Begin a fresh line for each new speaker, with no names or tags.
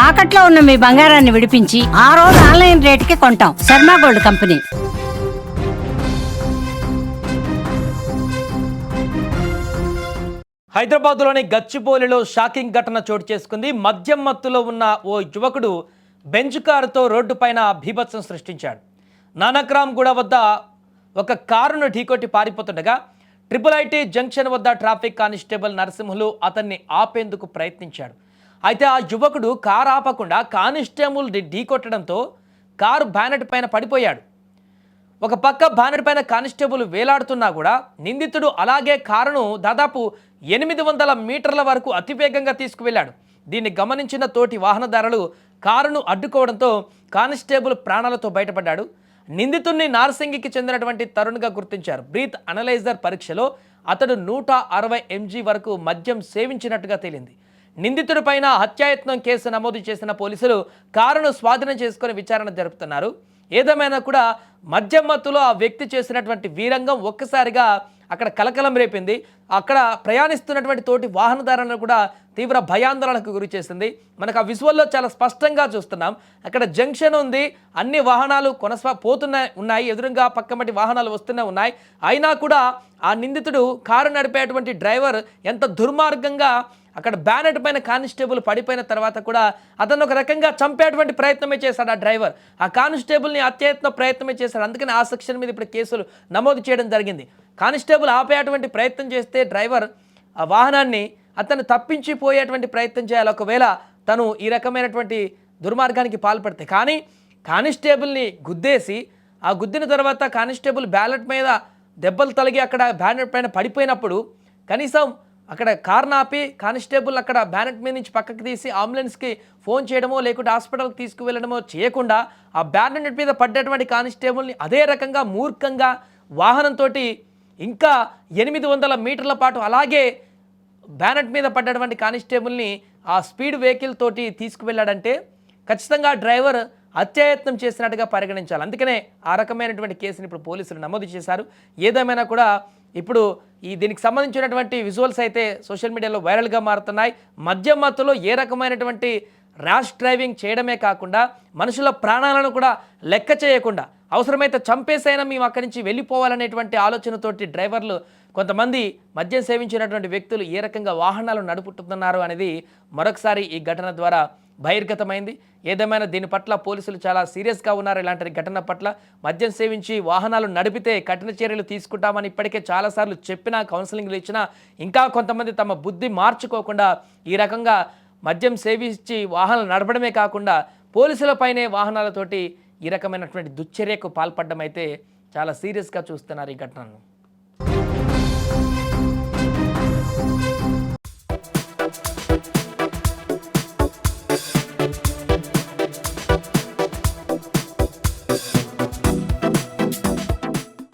తాకట్లో ఉన్న మీ బంగారాన్ని విడిపించి ఆ రోజు ఆన్లైన్ రేటుకి కొంటాం. Sharma gold company.
హైదరాబాద్లోని గచ్చిబౌలిలో షాకింగ్ ఘటన చోటు చేసుకుంది. మద్యం మత్తులో ఉన్న ఓ యువకుడు బెంచ్ కారుతో రోడ్డుపైన బీభత్సం సృష్టించాడు. నానక్రామ్గూడ వద్ద ఒక కారును ఢీకొట్టి పారిపోతుండగా ఐఐటి జంక్షన్ వద్ద ట్రాఫిక్ కానిస్టేబుల్ నరసింహులు అతన్ని ఆపేందుకు ప్రయత్నించాడు. అయితే ఆ యువకుడు కారు ఆపకుండా కానిస్టేబుల్ ఢీకొట్టడంతో కారు బ్యానెట్ పైన పడిపోయాడు. ఒక పక్క బ్యానెట్ పైన కానిస్టేబుల్ వేలాడుతున్నా కూడా నిందితుడు అలాగే కారును దాదాపు 800 మీటర్ల వరకు అతివేగంగా తీసుకువెళ్లాడు. దీన్ని గమనించిన తోటి వాహనదారులు కారును అడ్డుకోవడంతో కానిస్టేబుల్ ప్రాణాలతో బయటపడ్డాడు. నిందితుడిని నార్సింగికి చెందినటువంటి తరుణ్గా గుర్తించారు. బ్రీత్ అనలైజర్ పరీక్షలో అతడు 160 mg వరకు మద్యం సేవించినట్టుగా తేలింది. నిందితుడిపైన హత్యాయత్నం కేసు నమోదు చేసిన పోలీసులు కారును స్వాధీనం చేసుకుని విచారణ జరుపుతున్నారు. ఏదేమైనా కూడా మద్యం మత్తులో ఆ వ్యక్తి చేసినటువంటి వీరంగం ఒక్కసారిగా అక్కడ కలకలం రేపింది. అక్కడ ప్రయాణిస్తున్నటువంటి తోటి వాహనదారులను కూడా తీవ్ర భయాందోళనకు గురి చేసింది. మనకు ఆ విజువల్లో చాలా స్పష్టంగా చూస్తున్నాం. అక్కడ జంక్షన్ ఉంది, అన్ని వాహనాలు ఉన్నాయి, ఎదురుగా పక్కమటి వాహనాలు వస్తూనే ఉన్నాయి. అయినా కూడా ఆ నిందితుడు కారు నడిపేటువంటి డ్రైవర్ ఎంత దుర్మార్గంగా అక్కడ బ్యానెట్ పైన కానిస్టేబుల్ పడిపోయిన తర్వాత కూడా అతను ఒక రకంగా చంపేటువంటి ప్రయత్నమే చేశాడు. ఆ డ్రైవర్ ఆ కానిస్టేబుల్ని హత్యాయత్న ప్రయత్నమే చేశాడు. అందుకని ఆ సెక్షన్ మీద ఇప్పుడు కేసులు నమోదు చేయడం జరిగింది. కానిస్టేబుల్ ఆపేటువంటి ప్రయత్నం చేస్తే డ్రైవర్ ఆ వాహనాన్ని అతను తప్పించిపోయేటువంటి ప్రయత్నం చేయాలి ఒకవేళ తను ఈ రకమైనటువంటి దుర్మార్గానికి పాల్పడితే. కానీ కానిస్టేబుల్ని గుద్దేసి ఆ గుద్దిన తర్వాత కానిస్టేబుల్ బ్యాలెట్ మీద దెబ్బలు తగిలి అక్కడ బ్యానెట్ పైన పడిపోయినప్పుడు కనీసం అక్కడ కారు ఆపి కానిస్టేబుల్ అక్కడ బ్యానెట్ మీద నుంచి పక్కకి తీసి అంబులెన్స్కి ఫోన్ చేయడమో లేకుంటే హాస్పిటల్కి తీసుకువెళ్ళడమో చేయకుండా ఆ బ్యానెట్ మీద పడ్డటువంటి కానిస్టేబుల్ని అదే రకంగా మూర్ఖంగా వాహనంతో ఇంకా 800 మీటర్ల పాటు అలాగే బ్యానెట్ మీద పడ్డటువంటి కానిస్టేబుల్ని ఆ స్పీడ్ వెహికల్ తోటి తీసుకువెళ్ళాడంటే ఖచ్చితంగా డ్రైవర్ హత్యాయత్నం చేసినట్టుగా పరిగణించాలి. అందుకనే ఆ రకమైనటువంటి కేసుని ఇప్పుడు పోలీసులు నమోదు చేశారు. ఏదేమైనా కూడా ఇప్పుడు దీనికి సంబంధించినటువంటి విజువల్స్ అయితే సోషల్ మీడియాలో వైరల్గా మారుతున్నాయి. మద్యం మత్తులో ఏ రకమైనటువంటి ర్యాష్ డ్రైవింగ్ చేయడమే కాకుండా మనుషుల ప్రాణాలను కూడా లెక్క చేయకుండా అవసరమైతే చంపేసైనా మేము అక్కడి నుంచి వెళ్ళిపోవాలనేటువంటి ఆలోచనతోటి డ్రైవర్లు కొంతమంది మద్యం సేవించినటువంటి వ్యక్తులు ఏ రకంగా వాహనాలు నడుపుతున్నారు అనేది మరొకసారి ఈ ఘటన ద్వారా బహిర్గతమైంది. ఏదేమైనా దీని పట్ల పోలీసులు చాలా సీరియస్గా ఉన్నారు. ఇలాంటి ఘటన పట్ల మద్యం సేవించి వాహనాలు నడిపితే కఠిన చర్యలు తీసుకుంటామని ఇప్పటికే చాలాసార్లు చెప్పినా కౌన్సిలింగ్లు ఇచ్చినా ఇంకా కొంతమంది తమ బుద్ధి మార్చుకోకుండా ఈ రకంగా మద్యం సేవించి వాహనాలు నడపడమే కాకుండా పోలీసులపైనే వాహనాలతోటి ఈ రకమైనటువంటి దుశ్చర్యకు పాల్పడడం అయితే చాలా సీరియస్గా చూస్తున్నారు ఈ ఘటనను.